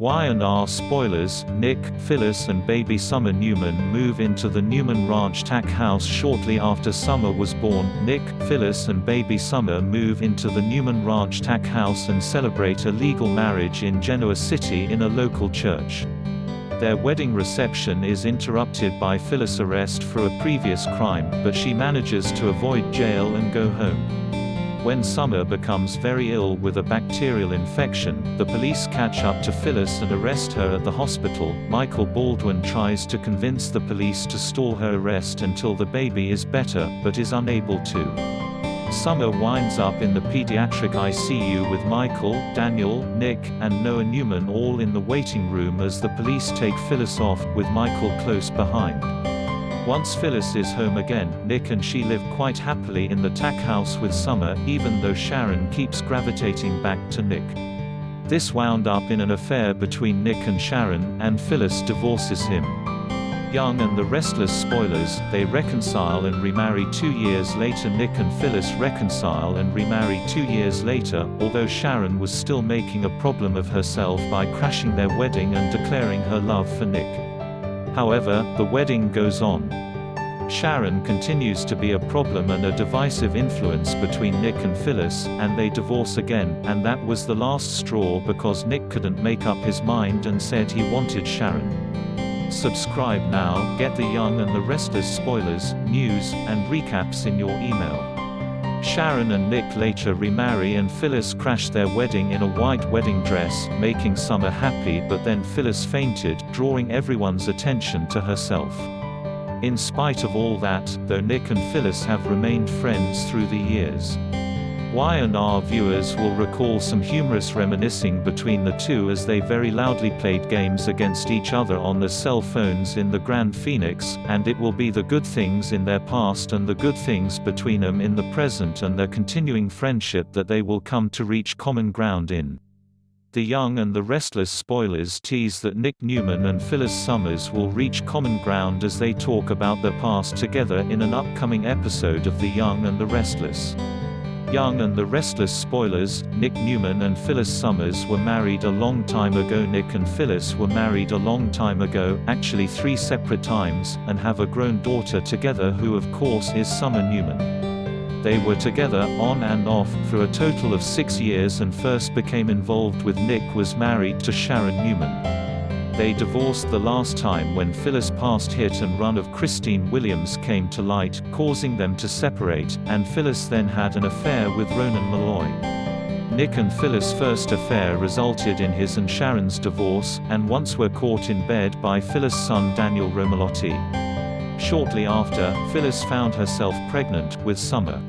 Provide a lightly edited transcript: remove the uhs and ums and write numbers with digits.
Y&R spoilers: Nick, Phyllis and baby Summer Newman move into the Newman Ranch Tack House shortly after Summer was born. Nick, Phyllis and baby Summer move into the Newman Ranch Tack House and celebrate a legal marriage in Genoa City in a local church. Their wedding reception is interrupted by Phyllis' arrest for a previous crime, but she manages to avoid jail and go home. When Summer becomes very ill with a bacterial infection, the police catch up to Phyllis and arrest her at the hospital. Michael Baldwin tries to convince the police to stall her arrest until the baby is better, but is unable to. Summer winds up in the pediatric ICU with Michael, Daniel, Nick, and Noah Newman all in the waiting room as the police take Phyllis off, with Michael close behind. Once Phyllis is home again, Nick and she live quite happily in the Tack House with Summer, even though Sharon keeps gravitating back to Nick. This wound up in an affair between Nick and Sharon, and Phyllis divorces him. Young and the Restless spoilers: they reconcile and remarry 2 years later. Nick and Phyllis reconcile and remarry 2 years later, although Sharon was still making a problem of herself by crashing their wedding and declaring her love for Nick. However, the wedding goes on. Sharon continues to be a problem and a divisive influence between Nick and Phyllis, and they divorce again, and that was the last straw because Nick couldn't make up his mind and said he wanted Sharon. Subscribe now, get the Young and the Restless spoilers, news, and recaps in your email. Sharon and Nick later remarry and Phyllis crashed their wedding in a white wedding dress, making Summer happy, but then Phyllis fainted, drawing everyone's attention to herself. In spite of all that, though, Nick and Phyllis have remained friends through the years. Y&R viewers will recall some humorous reminiscing between the two as they very loudly played games against each other on their cell phones in the Grand Phoenix, and it will be the good things in their past and the good things between them in the present and their continuing friendship that they will come to reach common ground in. The Young and the Restless spoilers tease that Nick Newman and Phyllis Summers will reach common ground as they talk about their past together in an upcoming episode of The Young and the Restless. Young and the Restless spoilers: Nick Newman and Phyllis Summers were married a long time ago. Nick and Phyllis were married a long time ago, actually 3 separate times, and have a grown daughter together who of course is Summer Newman. They were together, on and off, for a total of 6 years and first became involved with Nick was married to Sharon Newman. They divorced the last time when Phyllis' past hit and run of Christine Williams came to light, causing them to separate, and Phyllis then had an affair with Ronan Malloy. Nick and Phyllis' first affair resulted in his and Sharon's divorce, and once were caught in bed by Phyllis' son Daniel Romalotti. Shortly after, Phyllis found herself pregnant with Summer.